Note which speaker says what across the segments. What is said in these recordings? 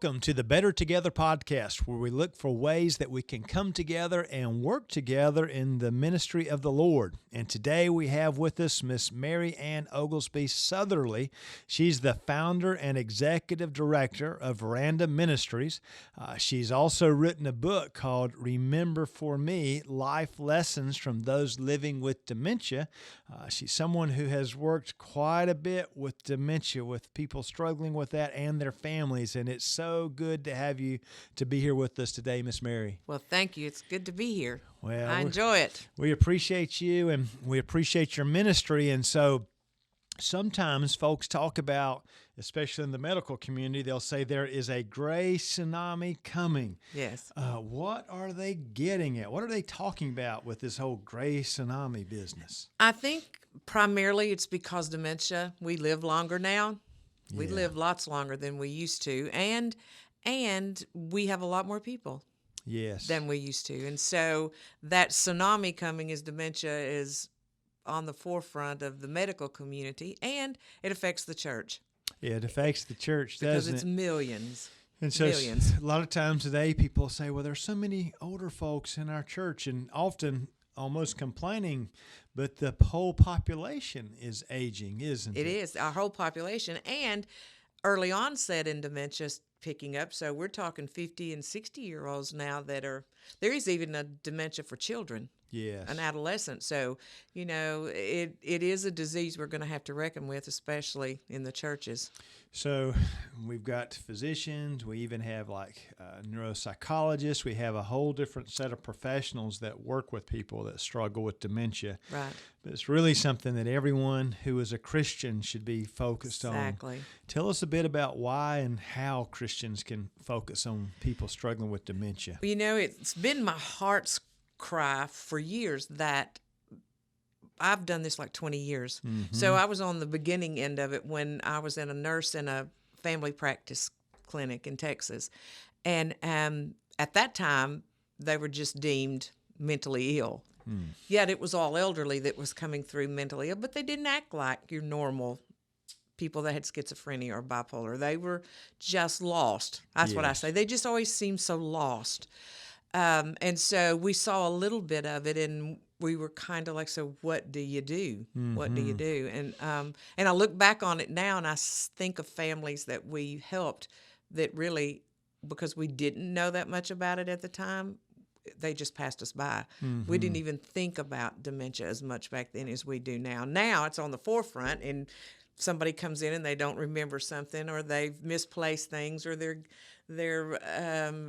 Speaker 1: Welcome to the Better Together podcast, where we look for ways that we can come together and work together in the ministry of the Lord. And today we have with us Miss Mary Anne Oglesby-Sutherly. She's the founder and executive director of Veranda Ministries. She's also written a book called Remember for Me, Life Lessons from Those Living with Dementia. She's someone who has worked quite a bit with dementia, with people struggling with that and their families. And it's so good to have you to be here with us today, Miss Mary.
Speaker 2: Well, thank you. It's good to be here.
Speaker 1: Well,
Speaker 2: I enjoy it.
Speaker 1: We appreciate you and we appreciate your ministry. And so sometimes folks talk about, especially in the medical community, they'll say there is a gray tsunami coming.
Speaker 2: Yes.
Speaker 1: What are they getting at? What are they talking about with this whole gray tsunami business?
Speaker 2: I think primarily it's because dementia, we live longer now. We live lots longer than we used to, and we have a lot more people than we used to. And so that tsunami coming as dementia is on the forefront of the medical community, and it affects the church.
Speaker 1: Yeah, it affects the church, doesn't it?
Speaker 2: Because it's millions.
Speaker 1: And so
Speaker 2: millions.
Speaker 1: A lot of times today people say, well, there's so many older folks in our church, and often almost complaining, but the whole population is aging, isn't it?
Speaker 2: It is. Our whole population, and early onset in dementia is picking up. So we're talking 50 and 60-year-olds now there is even a dementia for children.
Speaker 1: Yes.
Speaker 2: An adolescent. So, it is a disease we're going to have to reckon with, especially in the churches.
Speaker 1: So we've got physicians. We even have neuropsychologists. We have a whole different set of professionals that work with people that struggle with dementia.
Speaker 2: Right.
Speaker 1: But it's really something that everyone who is a Christian should be focused on.
Speaker 2: Exactly.
Speaker 1: Tell us a bit about why and how Christians can focus on people struggling with dementia.
Speaker 2: It's been my heart's cry for years that I've done this like 20 years. Mm-hmm. So I was on the beginning end of it when I was a nurse in a family practice clinic in Texas. And at that time, they were just deemed mentally ill. Yet it was all elderly that was coming through mentally ill, but they didn't act like your normal people that had schizophrenia or bipolar. They were just lost. That's what I say. They just always seemed so lost. And so we saw a little bit of it, and we were kind of like, so what do you do? Mm-hmm. What do you do? And I look back on it now, and I think of families that we helped that really, because we didn't know that much about it at the time, they just passed us by. Mm-hmm. We didn't even think about dementia as much back then as we do now. Now it's on the forefront, and somebody comes in and they don't remember something, or they've misplaced things, or their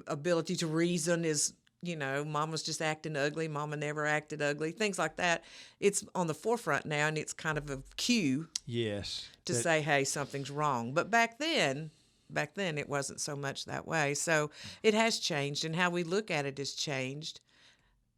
Speaker 2: ability to reason is, mom was just acting ugly, mama never acted ugly, things like that. It's on the forefront now, and it's kind of a cue to say, hey, something's wrong. But back then it wasn't so much that way. So it has changed, and how we look at it has changed.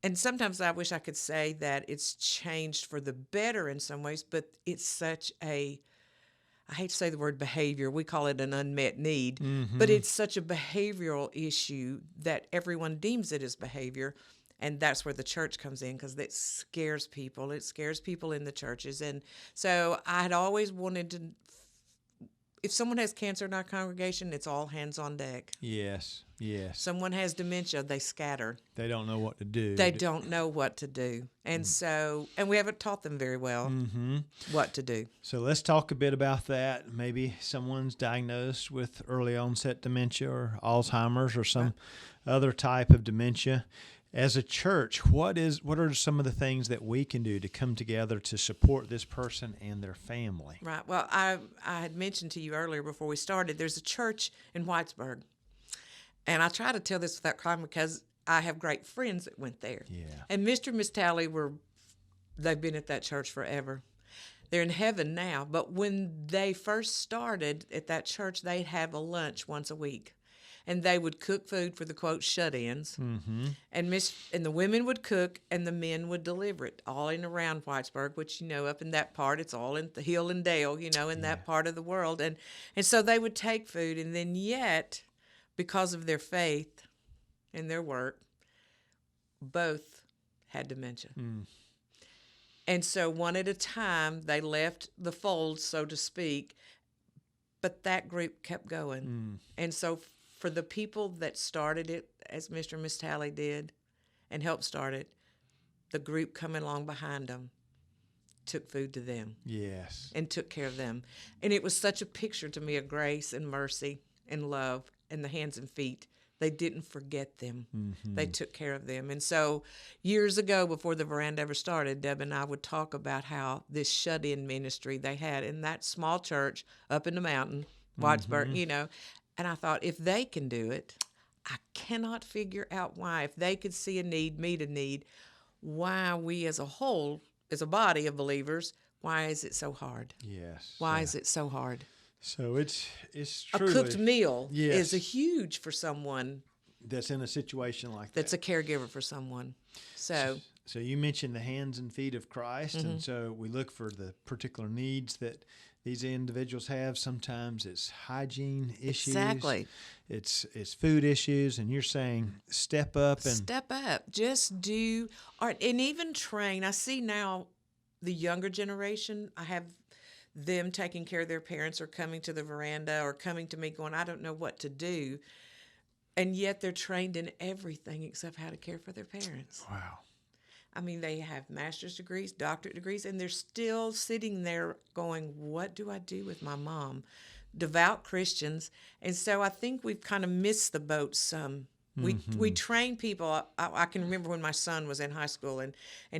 Speaker 2: And sometimes I wish I could say that it's changed for the better in some ways, but it's such I hate to say the word behavior. We call it an unmet need, but it's such a behavioral issue that everyone deems it as behavior, and that's where the church comes in, because it scares people. It scares people in the churches, and so I had always wanted to. If someone has cancer in our congregation, it's all hands on deck.
Speaker 1: Yes.
Speaker 2: Someone has dementia, they scatter.
Speaker 1: They don't know what to do.
Speaker 2: They don't know what to do. And and we haven't taught them very well what to do.
Speaker 1: So let's talk a bit about that. Maybe someone's diagnosed with early onset dementia or Alzheimer's or some other type of dementia. As a church, what are some of the things that we can do to come together to support this person and their family?
Speaker 2: Right. Well, I had mentioned to you earlier before we started, there's a church in Whitesburg. And I try to tell this without crying because I have great friends that went there.
Speaker 1: Yeah.
Speaker 2: And Mr. and Miss Talley they've been at that church forever. They're in heaven now. But when they first started at that church, they'd have a lunch once a week. And they would cook food for the, quote, shut-ins. Mm-hmm. And the women would cook, and the men would deliver it, all in around Whitesburg, which, up in that part, it's all in the hill and dale, in that part of the world. And so they would take food, and then yet, because of their faith and their work, both had dementia. Mm. And so one at a time, they left the fold, so to speak, but that group kept going. Mm. And so for the people that started it, as Mr. and Miss Talley did, and helped start it, the group coming along behind them took food to them.
Speaker 1: Yes.
Speaker 2: And took care of them. And it was such a picture to me of grace and mercy and love and the hands and feet. They didn't forget them. Mm-hmm. They took care of them. And so years ago, before the Veranda ever started, Deb and I would talk about how this shut-in ministry they had in that small church up in the mountain, Whitesburg, mm-hmm. And I thought, if they can do it, I cannot figure out why. If they could see a need, meet a need, why we as a whole, as a body of believers, why is it so hard?
Speaker 1: Yes.
Speaker 2: Why is it so hard?
Speaker 1: So it's truly,
Speaker 2: a cooked meal
Speaker 1: yes,
Speaker 2: is a huge for someone
Speaker 1: that's in a situation like that.
Speaker 2: That's a caregiver for someone. So
Speaker 1: you mentioned the hands and feet of Christ,
Speaker 2: mm-hmm.
Speaker 1: and so we look for the particular needs that these individuals have. Sometimes it's hygiene issues.
Speaker 2: Exactly.
Speaker 1: It's food issues, and you're saying step up.
Speaker 2: Just do art, and even train. I see now the younger generation, I have them taking care of their parents or coming to the Veranda or coming to me going, I don't know what to do. And yet they're trained in everything except how to care for their parents.
Speaker 1: Wow.
Speaker 2: I mean, they have master's degrees, doctorate degrees, and they're still sitting there going, what do I do with my mom? Devout Christians. And so I think we've kind of missed the boat some. We train people. I can remember when my son was in high school and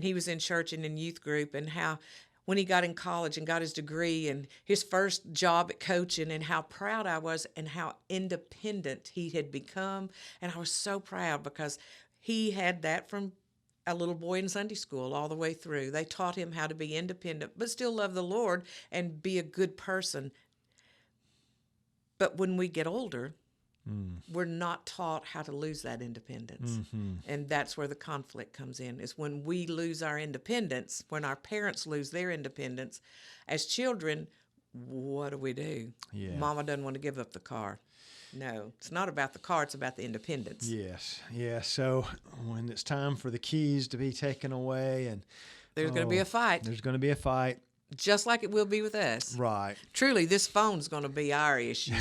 Speaker 2: he was in church and in youth group, and how when he got in college and got his degree and his first job at coaching, and how proud I was and how independent he had become. And I was so proud because he had that from a little boy in Sunday school all the way through. They taught him how to be independent, but still love the Lord and be a good person. But when we get older, we're not taught how to lose that independence. Mm-hmm. And that's where the conflict comes in, is when we lose our independence, when our parents lose their independence. As children, what do? Yeah. Mama doesn't want to give up the car. No, it's not about the car, it's about the independence.
Speaker 1: Yes. Yeah. So when it's time for the keys to be taken away, and
Speaker 2: there's going to be a fight.
Speaker 1: There's going to be a fight.
Speaker 2: Just like it will be with us.
Speaker 1: Right.
Speaker 2: Truly, this phone's going to be our issue.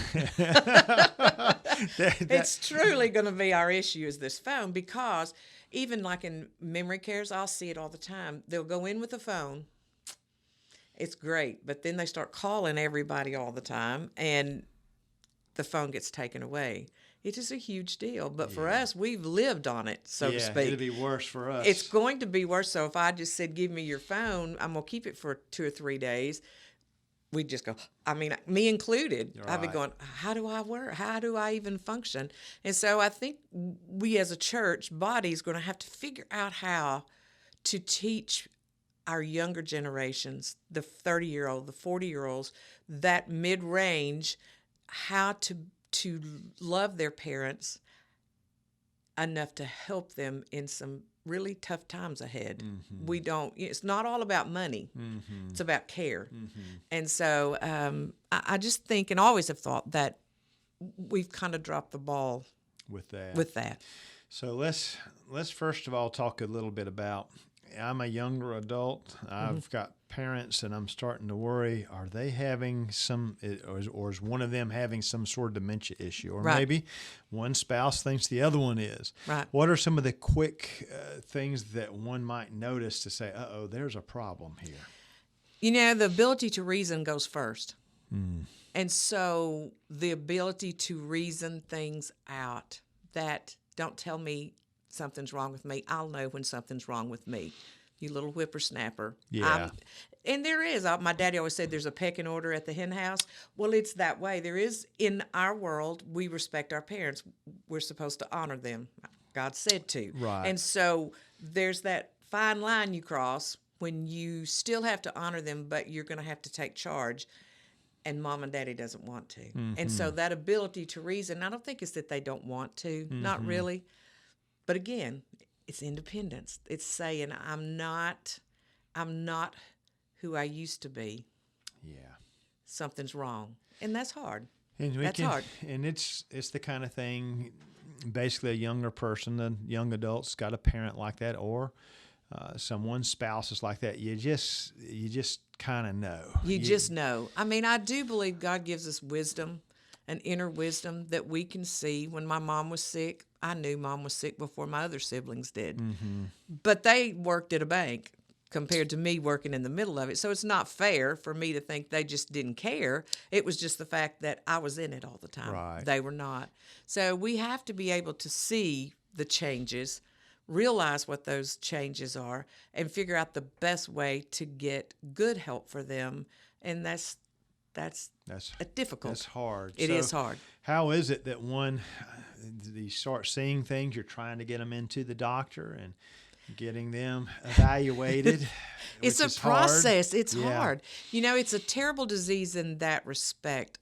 Speaker 2: It's truly going to be our issue, is this phone, because even like in memory cares, I'll see it all the time. They'll go in with the phone. It's great, but then they start calling everybody all the time, and the phone gets taken away. It is a huge deal. But for us, we've lived on it, so to speak.
Speaker 1: It'll be worse for us.
Speaker 2: It's going to be worse. So if I just said, give me your phone, I'm going to keep it for 2 or 3 days, we'd just go, I mean, me included. Right. I'd be going, how do I work? How do I even function? And so I think we as a church body is going to have to figure out how to teach our younger generations, the 30-year-old, the 40-year-olds, that mid-range, how to love their parents enough to help them in some really tough times ahead. Mm-hmm. It's not all about money. Mm-hmm. It's about care. Mm-hmm. And so I just think, and always have thought, that we've kind of dropped the ball
Speaker 1: with that. So let's first of all talk a little bit about, I'm a younger adult. I've got parents, and I'm starting to worry, are they having or is one of them having some sort of dementia issue? Or maybe one spouse thinks the other one is. Right. What are some of the quick things that one might notice to say, uh-oh, there's a problem here?
Speaker 2: The ability to reason goes first. And so the ability to reason things out, that don't tell me something's wrong with me. I'll know when something's wrong with me. You little whippersnapper.
Speaker 1: Yeah.
Speaker 2: And there is. My daddy always said there's a pecking order at the hen house. Well, it's that way. There is. In our world, we respect our parents. We're supposed to honor them. God said to.
Speaker 1: Right.
Speaker 2: And so there's that fine line you cross when you still have to honor them, but you're going to have to take charge. And mom and daddy doesn't want to. Mm-hmm. And so that ability to reason, I don't think it's that they don't want to. Mm-hmm. Not really. But again, it's independence. It's saying, I'm not who I used to be.
Speaker 1: Yeah.
Speaker 2: Something's wrong. And that's hard.
Speaker 1: And hard. And it's the kind of thing, basically a younger person, a young adult's got a parent like that, or someone's spouse is like that. You just kind of know.
Speaker 2: You just know. I mean, I do believe God gives us wisdom an inner wisdom that we can see. When my mom was sick, I knew Mom was sick before my other siblings did.
Speaker 1: Mm-hmm.
Speaker 2: But they worked at a bank compared to me working in the middle of it. So it's not fair for me to think they just didn't care. It was just the fact that I was in it all the time.
Speaker 1: Right.
Speaker 2: They were not. So we have to be able to see the changes, realize what those changes are, and figure out the best way to get good help for them. And that's difficult.
Speaker 1: That's hard.
Speaker 2: It is hard.
Speaker 1: How is it that you start seeing things, you're trying to get them into the doctor and getting them evaluated?
Speaker 2: It's a
Speaker 1: is hard.
Speaker 2: process. It's
Speaker 1: Yeah.
Speaker 2: hard. It's a terrible disease in that respect.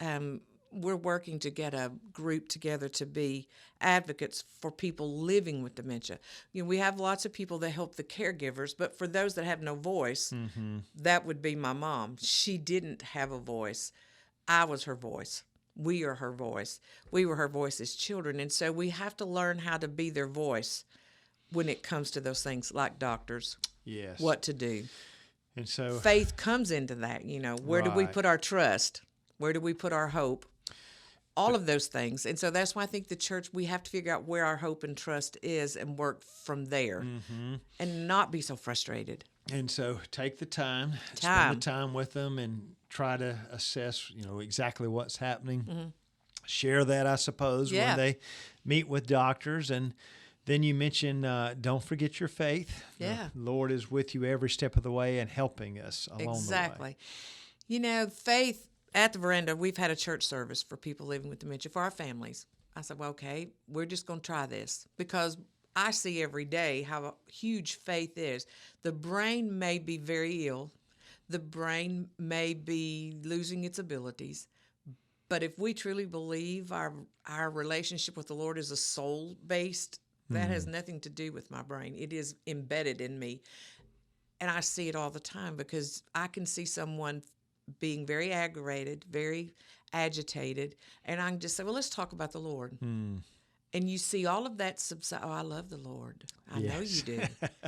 Speaker 2: We're working to get a group together to be advocates for people living with dementia. We have lots of people that help the caregivers, but for those that have no voice, that would be my mom. She didn't have a voice. I was her voice. We are her voice. We were her voice as children, and so we have to learn how to be their voice when it comes to those things like doctors.
Speaker 1: Yes.
Speaker 2: What to do.
Speaker 1: And so
Speaker 2: Faith comes into that. Where do we
Speaker 1: Right.
Speaker 2: put our trust? Where do we put our hope? All of those things. And so that's why I think the church, we have to figure out where our hope and trust is and work from there and not be so frustrated.
Speaker 1: And so take the time, spend the time with them and try to assess, exactly what's happening. Share that, I suppose,
Speaker 2: Yeah.
Speaker 1: when they meet with doctors. And then you mentioned, don't forget your faith.
Speaker 2: Yeah.
Speaker 1: The Lord is with you every step of the way and helping us along the way.
Speaker 2: Exactly. Faith, at the Veranda, we've had a church service for people living with dementia, for our families. I said, well, okay, we're just going to try this because I see every day how huge faith is. The brain may be very ill. The brain may be losing its abilities. But if we truly believe our relationship with the Lord is a soul-based, that has nothing to do with my brain. It is embedded in me. And I see it all the time because I can see someone being very aggravated, very agitated, and I can just say, well, let's talk about the Lord. And you see all of that subside. Oh, I love the Lord. I know you do.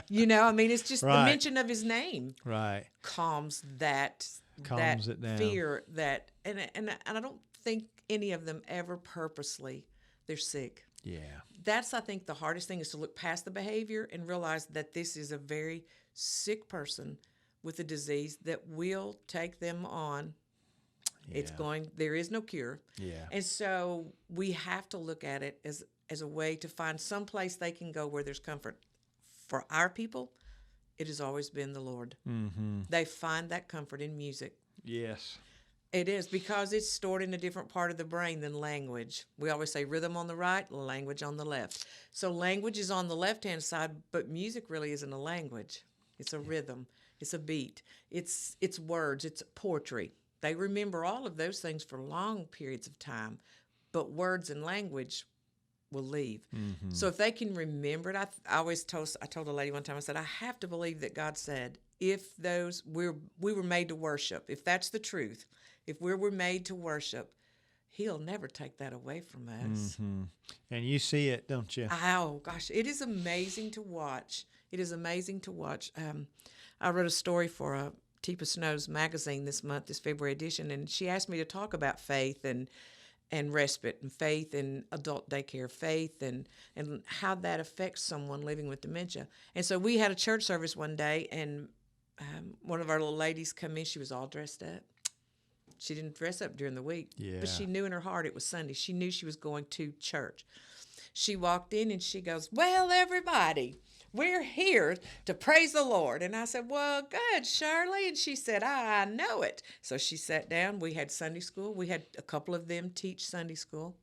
Speaker 2: It's just
Speaker 1: Right.
Speaker 2: the mention of his name
Speaker 1: Right.
Speaker 2: calms that
Speaker 1: It down.
Speaker 2: fear, and I don't think any of them ever purposely, they're sick.
Speaker 1: Yeah.
Speaker 2: That's, I think, the hardest thing is to look past the behavior and realize that this is a very sick person with a disease that will take them on.
Speaker 1: Yeah.
Speaker 2: There is no cure.
Speaker 1: Yeah.
Speaker 2: And so we have to look at it as a way to find some place they can go where there's comfort. For our people, it has always been the Lord. They find that comfort in music.
Speaker 1: Yes.
Speaker 2: It is, because it's stored in a different part of the brain than language. We always say rhythm on the right, language on the left. So language is on the left-hand side, but music really isn't a language. It's a rhythm. It's a beat. It's words. It's poetry. They remember all of those things for long periods of time, but words and language will leave. So if they can remember it, I told a lady one time, I said, I have to believe that God said, if we were made to worship, if that's the truth, if we were made to worship, He'll never take that away from us.
Speaker 1: And you see it, don't you?
Speaker 2: Oh, gosh, it is amazing to watch. It is amazing to watch. I wrote a story for Teepa Snow's magazine this month, this February edition, and she asked me to talk about faith and respite and faith in adult daycare, faith and how that affects someone living with dementia. And so we had a church service one day, and one of our little ladies come in. She was all dressed up. She didn't dress up during the week, but she knew in her heart it was Sunday. She knew she was going to church. She walked in and she goes, well, everybody, we're here to praise the Lord. And I said, well, good, Shirley. And she said, I know it. So she sat down. We had Sunday school. We had a couple of them teach Sunday school.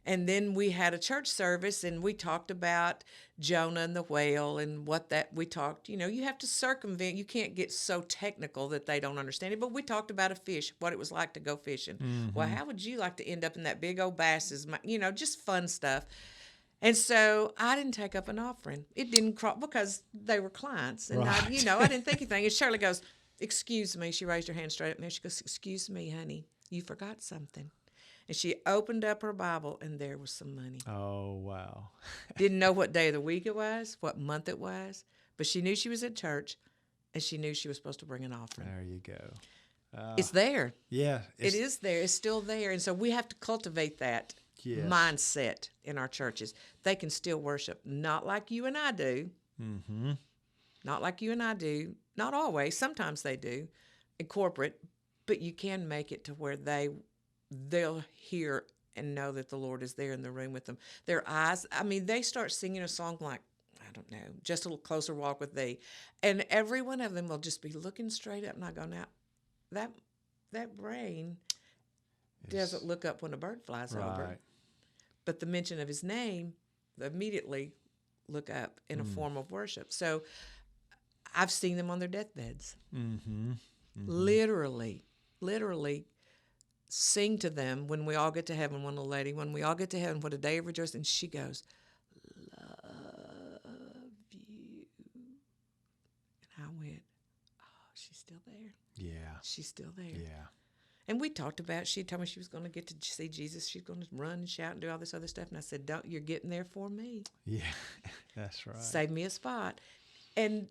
Speaker 2: And then we had a church service, and we talked about Jonah and the whale and we talked, you have to circumvent. You can't get so technical that they don't understand it. But we talked about a fish, what it was like to go fishing. Well, how would you like to end up in that big old bass's, just fun stuff. And so I didn't take up an offering. It didn't crop because they were clients. And
Speaker 1: Right.
Speaker 2: I didn't think anything. And Shirley goes, excuse me. She raised her hand straight up there. She goes, excuse me, honey, you forgot something. And she opened up her Bible, and there was some money.
Speaker 1: Oh, wow.
Speaker 2: Didn't know what day of the week it was, what month it was, but she knew she was at church, and she knew she was supposed to bring an offering.
Speaker 1: There you go.
Speaker 2: It's there.
Speaker 1: Yeah.
Speaker 2: It is there. It's still there. And so we have to cultivate that mindset in our churches. They can still worship, not like you and I do.
Speaker 1: Mm-hmm.
Speaker 2: Not like you and I do. Not always. Sometimes they do in corporate. But you can make it to where they'll hear and know that the Lord is there in the room with them. Their eyes, I mean, they start singing a song like, I don't know, Just a Little Closer Walk with Thee. And every one of them will just be looking straight up. And I go, now, that brain doesn't look up when a bird flies over. But the mention of his name, they immediately look up in a form of worship. So I've seen them on their deathbeds. Mm-hmm. Mm-hmm. Literally sing to them when we all get to heaven, one little lady, when we all get to heaven, what a day of rejoicing. And she goes, love you. And I went, oh, she's still there.
Speaker 1: Yeah.
Speaker 2: She's still there.
Speaker 1: Yeah.
Speaker 2: And we talked about, she told me she was going to get to see Jesus. She's going to run and shout and do all this other stuff. And I said, you're getting there for me.
Speaker 1: Yeah, that's right.
Speaker 2: Save me a spot. And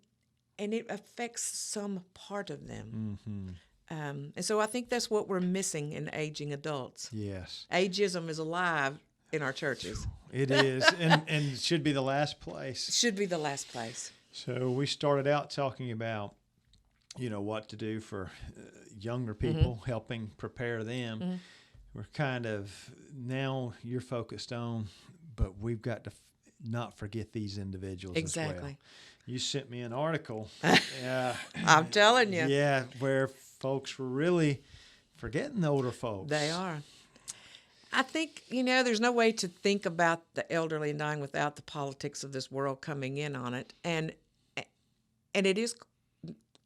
Speaker 2: it affects some part of them. Mm-hmm. And so I think that's what we're missing in aging adults.
Speaker 1: Yes.
Speaker 2: Ageism is alive in our churches.
Speaker 1: It is, and it should be the last place.
Speaker 2: Should be the last place.
Speaker 1: So we started out talking about, what to do for younger people, helping prepare them. Mm-hmm. We're kind of, now you're focused on, but we've got to not forget these individuals as well. You sent me an article.
Speaker 2: I'm telling you.
Speaker 1: Yeah, where folks were really forgetting the older folks.
Speaker 2: They are. I think, there's no way to think about the elderly and dying without the politics of this world coming in on it. And it is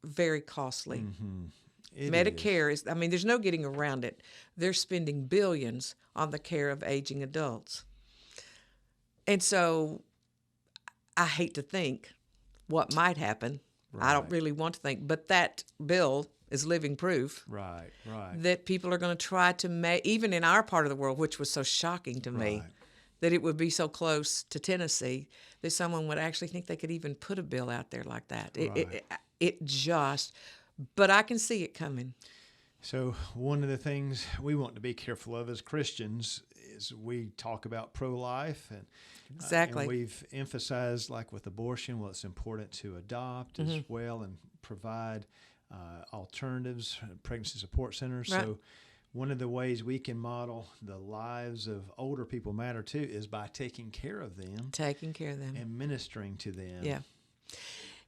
Speaker 2: very costly. Mm-hmm. Medicare is, there's no getting around it. They're spending billions on the care of aging adults. And so I hate to think what might happen. Right. I don't really want to think, but that bill is living proof.
Speaker 1: Right.
Speaker 2: That people are going to try to make, even in our part of the world, which was so shocking to me, that it would be so close to Tennessee, that someone would actually think they could even put a bill out there like that. But I can see it coming.
Speaker 1: So one of the things we want to be careful of as Christians is we talk about pro-life and
Speaker 2: exactly.
Speaker 1: And we've emphasized, like with abortion, it's important to adopt as well and provide alternatives, pregnancy support centers. Right. So one of the ways we can model the lives of older people matter too is by taking care of them. And ministering to them.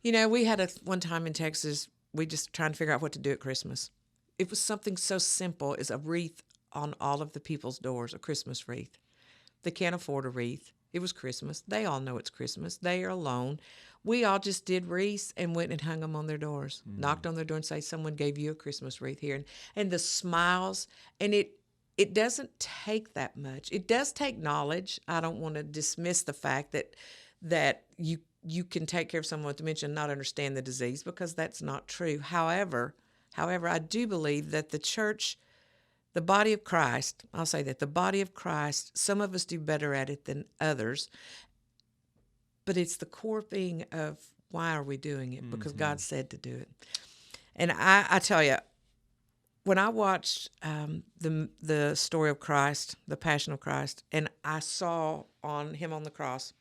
Speaker 2: Yeah. We had one time in Texas, we just trying to figure out what to do at Christmas. It was something so simple as a wreath on all of the people's doors, a Christmas wreath. They can't afford a wreath. It was Christmas. They all know it's Christmas. They are alone. We all just did wreaths and went and hung them on their doors, knocked on their door and say, someone gave you a Christmas wreath here. And the smiles, and it doesn't take that much. It does take knowledge. I don't want to dismiss the fact that you can take care of someone with dementia and not understand the disease, because that's not true. However, I do believe that the church, the body of Christ, I'll say that, the body of Christ, some of us do better at it than others, but it's the core thing of why are we doing it? Because God said to do it. And I tell you, when I watched the story of Christ, the Passion of Christ, and I saw on him on the cross,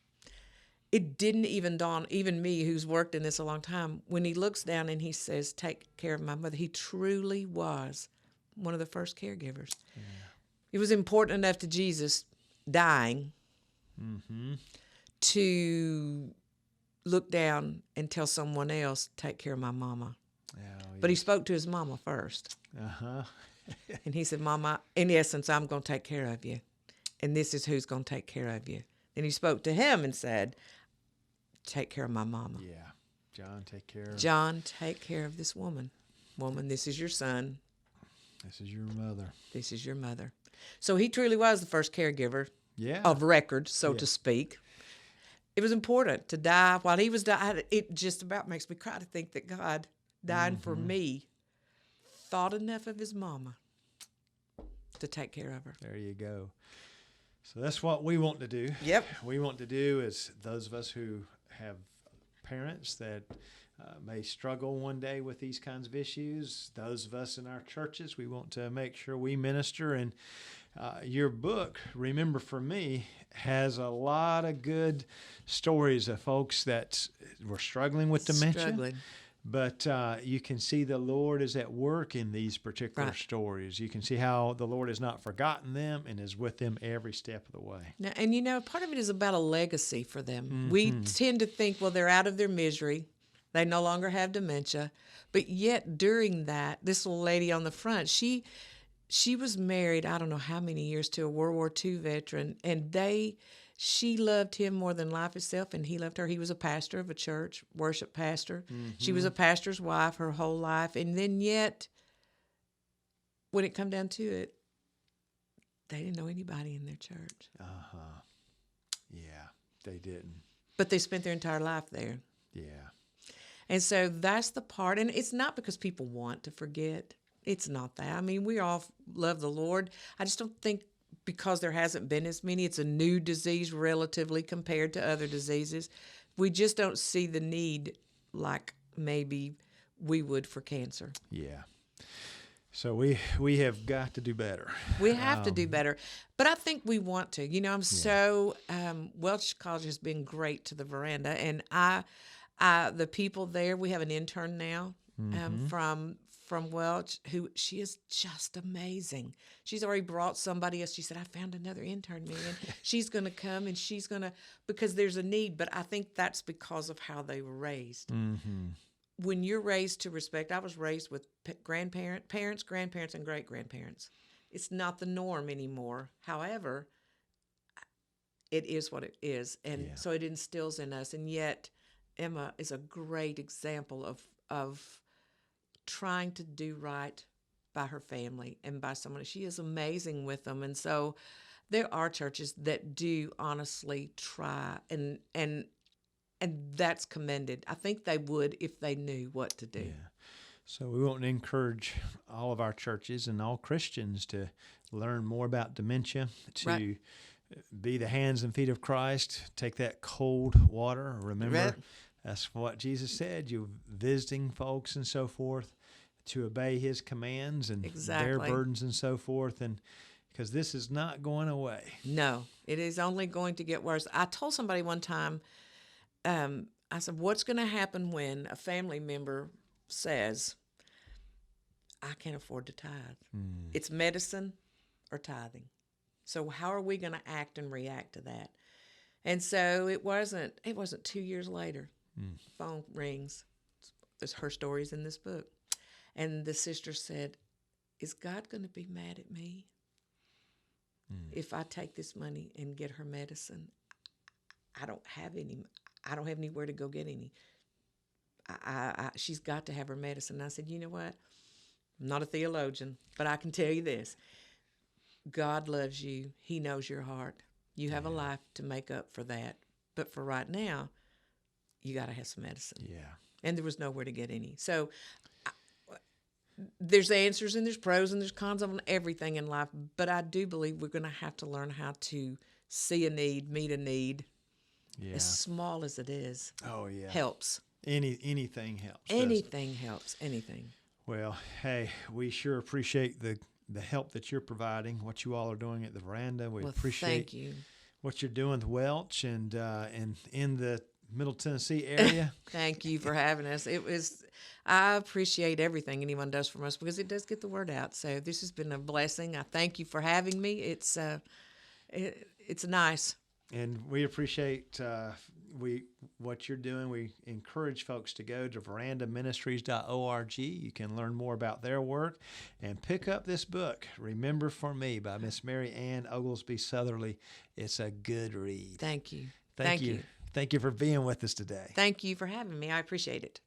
Speaker 2: it didn't even dawn, even me who's worked in this a long time, when he looks down and he says, take care of my mother. He truly was one of the first caregivers. Yeah. It was important enough to Jesus dying to look down and tell someone else, take care of my mama. Oh, yes. But he spoke to his mama first. And he said, Mama, in essence, I'm going to take care of you. And this is who's going to take care of you. And he spoke to him and said, take care of my mama.
Speaker 1: Yeah. John, take care of this woman. Woman, this is your son. This is your mother.
Speaker 2: This is your mother. So he truly was the first caregiver of record, so to speak. It was important to die while he was dying. It just about makes me cry to think that God, dying for me, thought enough of his mama to take care of her.
Speaker 1: There you go. So that's what we want to do.
Speaker 2: Yep.
Speaker 1: We want to do is those of us who have parents that may struggle one day with these kinds of issues. Those of us in our churches, we want to make sure we minister. And your book, Remember For Me, has a lot of good stories of folks that were struggling with dementia. But you can see the Lord is at work in these particular stories. You can see how the Lord has not forgotten them and is with them every step of the way.
Speaker 2: Now, and part of it is about a legacy for them. We tend to think, well, they're out of their misery. They no longer have dementia. But yet during that, this little lady on the front, she was married, I don't know how many years, to a World War II veteran, and she loved him more than life itself, and he loved her. He was a pastor of a church, worship pastor. She was a pastor's wife her whole life. And then yet, when it come down to it, they didn't know anybody in their church.
Speaker 1: Yeah, they didn't.
Speaker 2: But they spent their entire life there.
Speaker 1: Yeah.
Speaker 2: And so that's the part. And it's not because people want to forget. It's not that. I mean, we all love the Lord. I just don't think because there hasn't been as many, it's a new disease relatively compared to other diseases. We just don't see the need like maybe we would for cancer.
Speaker 1: Yeah. So we have got to do better.
Speaker 2: We have to do better. But I think we want to. I'm so, Welch College has been great to the Veranda. And the people there, we have an intern now from Welch, who she is just amazing. She's already brought somebody else. She said, I found another intern, man. She's going to come and she's going to, because there's a need, but I think that's because of how they were raised. When you're raised to respect, I was raised with parents, grandparents, and great-grandparents. It's not the norm anymore. However, it is what it is. And so it instills in us. And yet, Emma is a great example of trying to do right by her family and by someone. She is amazing with them. And so there are churches that do honestly try, and that's commended. I think they would if they knew what to do.
Speaker 1: Yeah. So we want to encourage all of our churches and all Christians to learn more about dementia, to be the hands and feet of Christ, take that cold water. Remember, that's what Jesus said. You visiting folks and so forth, to obey his commands and their burdens and so forth. And because this is not going away. No,
Speaker 2: it is only going to get worse. I told somebody one time, I said, what's going to happen when a family member says, I can't afford to tithe? It's medicine or tithing. So how are we going to act and react to that? And so it wasn't 2 years later. Phone rings. Her story's in this book. And the sister said, is God going to be mad at me if I take this money and get her medicine? I don't have anywhere to go get any. She's got to have her medicine. And I said, you know what? I'm not a theologian, but I can tell you this. God loves you. He knows your heart. You have a life to make up for that. But for right now, you got to have some medicine.
Speaker 1: Yeah.
Speaker 2: And there was nowhere to get any. So there's answers and there's pros and there's cons on everything in life. But I do believe we're going to have to learn how to see a need, meet a need. Yeah. As small as it is.
Speaker 1: Oh, yeah.
Speaker 2: Helps.
Speaker 1: Anything helps.
Speaker 2: Anything helps. Anything.
Speaker 1: Well, hey, we sure appreciate the help that you're providing, what you all are doing at the Veranda. We appreciate
Speaker 2: thank you.
Speaker 1: What you're doing with Welch and in the Middle Tennessee area.
Speaker 2: Thank you for having us. I appreciate everything anyone does for us because it does get the word out. So this has been a blessing. I thank you for having me. It's nice.
Speaker 1: And we appreciate what you're doing. We encourage folks to go to verandaministries.org. You can learn more about their work and pick up this book, Remember For Me by Miss Mary Anne Oglesby-Sutherly. It's a good read.
Speaker 2: Thank you.
Speaker 1: Thank you. Thank you for being with us today.
Speaker 2: Thank you for having me. I appreciate it.